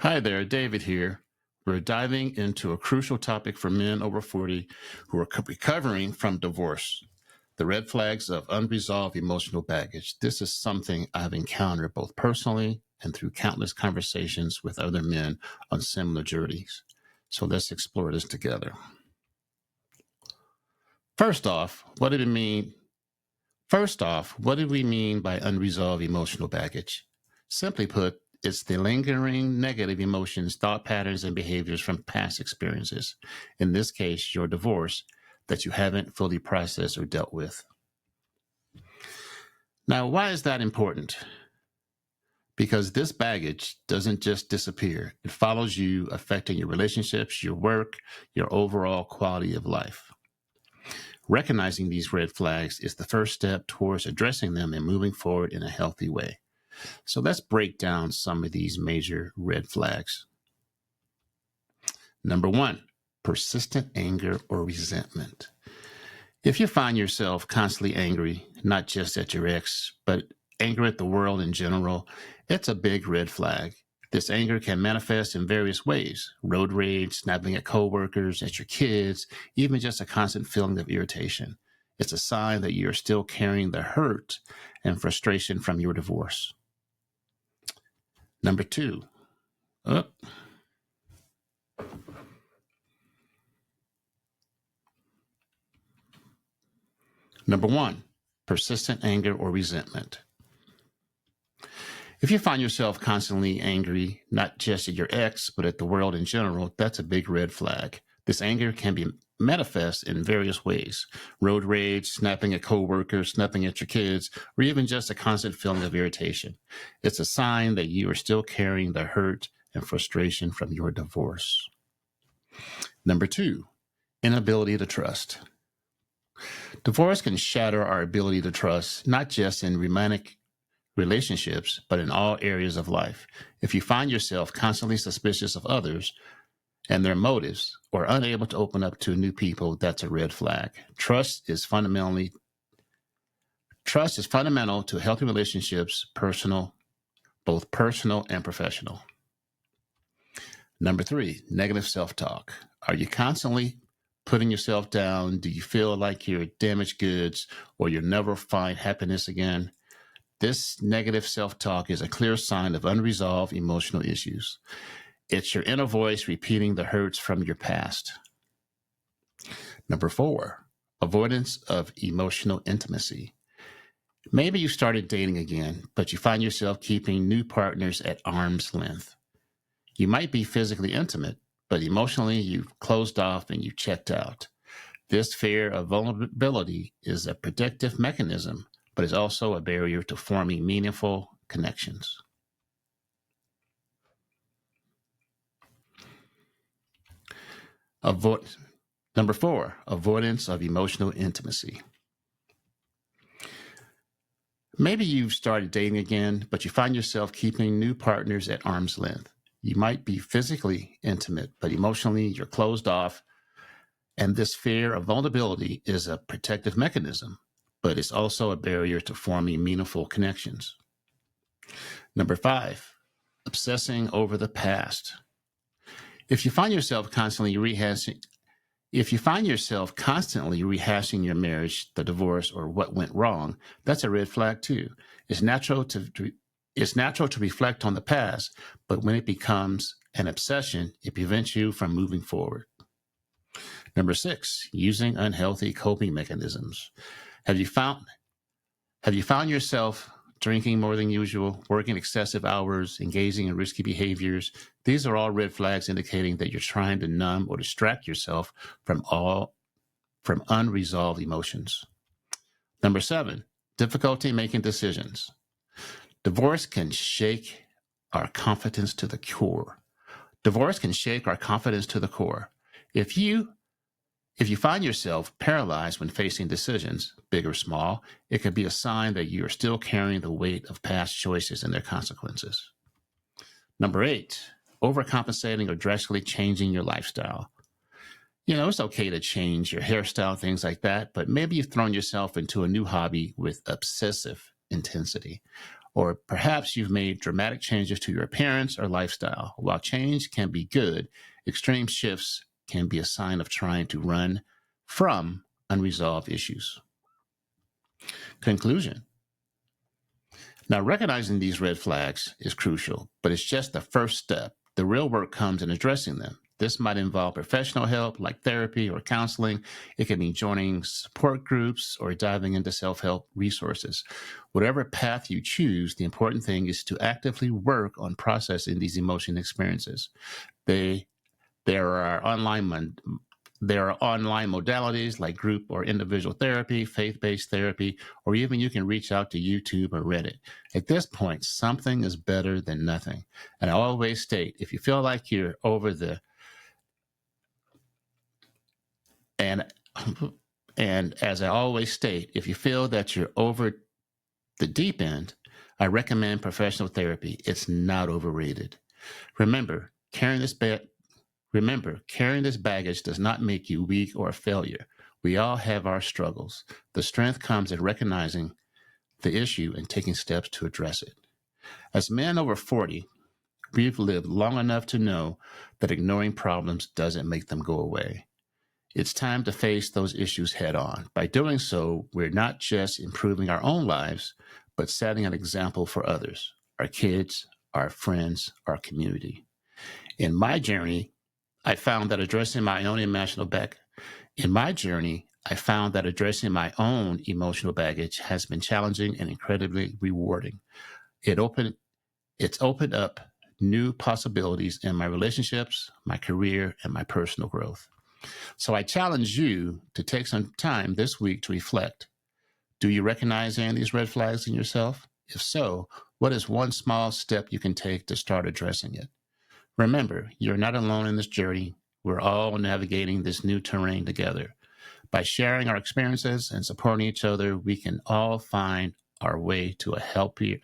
Hi there, David here. We're diving into a crucial topic for men over 40 who are recovering from divorce, the red flags of unresolved emotional baggage. This is something I've encountered both personally and through countless conversations with other men on similar journeys. So let's explore this together. First off, what did it mean? First off, what do we mean by unresolved emotional baggage? Simply put, it's the lingering negative emotions, thought patterns, and behaviors from past experiences. In this case, your divorce that you haven't fully processed or dealt with. Now, why is that important? Because this baggage doesn't just disappear, it follows you, affecting your relationships, your work, your overall quality of life. Recognizing these red flags is the first step towards addressing them and moving forward in a healthy way. So let's break down some of these major red flags. Number one, persistent anger or resentment. If you find yourself constantly angry, not just at your ex, but angry at the world in general, it's a big red flag. This anger can manifest in various ways: road rage, snapping at coworkers, at your kids, even just a constant feeling of irritation. It's a sign that you're still carrying the hurt and frustration from your divorce. Number two, oh, Number one, persistent anger or resentment. If you find yourself constantly angry, not just at your ex, but at the world in general, that's a big red flag. This anger can be manifest in various ways: road rage, snapping at coworkers, snapping at your kids, or even just a constant feeling of irritation. It's a sign that you are still carrying the hurt and frustration from your divorce. Number two, inability to trust. Divorce can shatter our ability to trust, not just in romantic relationships, but in all areas of life. If you find yourself constantly suspicious of others and their motives, or unable to open up to new people, that's a red flag. Trust is fundamental to healthy relationships, both personal and professional. Number three, negative self-talk. Are you constantly putting yourself down? Do you feel like you're damaged goods or you'll never find happiness again? This negative self-talk is a clear sign of unresolved emotional issues. It's your inner voice repeating the hurts from your past. Number four, avoidance of emotional intimacy. Maybe you started dating again, but you find yourself keeping new partners at arm's length. You might be physically intimate, but emotionally you've closed off and you checked out. This fear of vulnerability is a protective mechanism, but is also a barrier to forming meaningful connections. Avo- Number four, avoidance of emotional intimacy. Maybe you've started dating again, but you find yourself keeping new partners at arm's length. You might be physically intimate, but emotionally you're closed off. And this fear of vulnerability is a protective mechanism, but it's also a barrier to forming meaningful connections. Number five, obsessing over the past. If you find yourself constantly rehashing If you find yourself constantly rehashing your marriage, the divorce, or what went wrong, that's a red flag too. It's natural to it's natural to reflect on the past, but when it becomes an obsession, it prevents you from moving forward. Number six, using unhealthy coping mechanisms. Have you found have you found yourself drinking more than usual, working excessive hours, engaging in risky behaviors? These are all red flags indicating that you're trying to numb or distract yourself from unresolved emotions. Number seven, difficulty making decisions. Divorce can shake our confidence to the core. Divorce can shake our confidence to the core. If you if you find yourself paralyzed when facing decisions, big or small, it could be a sign that you are still carrying the weight of past choices and their consequences. Number eight, overcompensating or drastically changing your lifestyle. It's okay to change your hairstyle, things like that, but maybe you've thrown yourself into a new hobby with obsessive intensity, Or perhaps you've made dramatic changes to your appearance or lifestyle. While change can be good, extreme shifts can be a sign of trying to run from unresolved issues. Conclusion. Now, recognizing these red flags is crucial, but it's just the first step. The real work comes in addressing them. This might involve professional help like therapy or counseling. It can mean joining support groups or diving into self-help resources. Whatever path you choose, the important thing is to actively work on processing these emotional experiences. There are online modalities like group or individual therapy, faith-based therapy, or even you can reach out to YouTube or Reddit. At this point, something is better than nothing. And I always state, if you feel like you're over the and as I always state, if you feel that you're over the deep end, I recommend professional therapy. It's not overrated. Remember, carrying this baggage does not make you weak or a failure. We all have our struggles. The strength comes in recognizing the issue and taking steps to address it. As men over 40, we've lived long enough to know that ignoring problems doesn't make them go away. It's time to face those issues head on. By doing so, we're not just improving our own lives, but setting an example for others, our kids, our friends, our community. In my journey, I found that addressing my own emotional baggage has been challenging and incredibly rewarding. It's opened up new possibilities in my relationships, my career, and my personal growth. So I challenge you to take some time this week to reflect. Do you recognize any of these red flags in yourself? If so, what is one small step you can take to start addressing it? Remember, you're not alone in this journey. We're all navigating this new terrain together. By sharing our experiences and supporting each other, we can all find our way to a healthier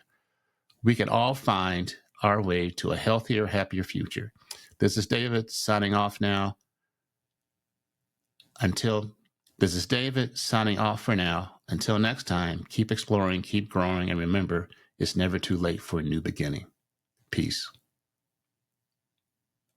happier future. This is David signing off now. This is David signing off for now. Until next time, keep exploring, keep growing, and remember, it's never too late for a new beginning. Peace.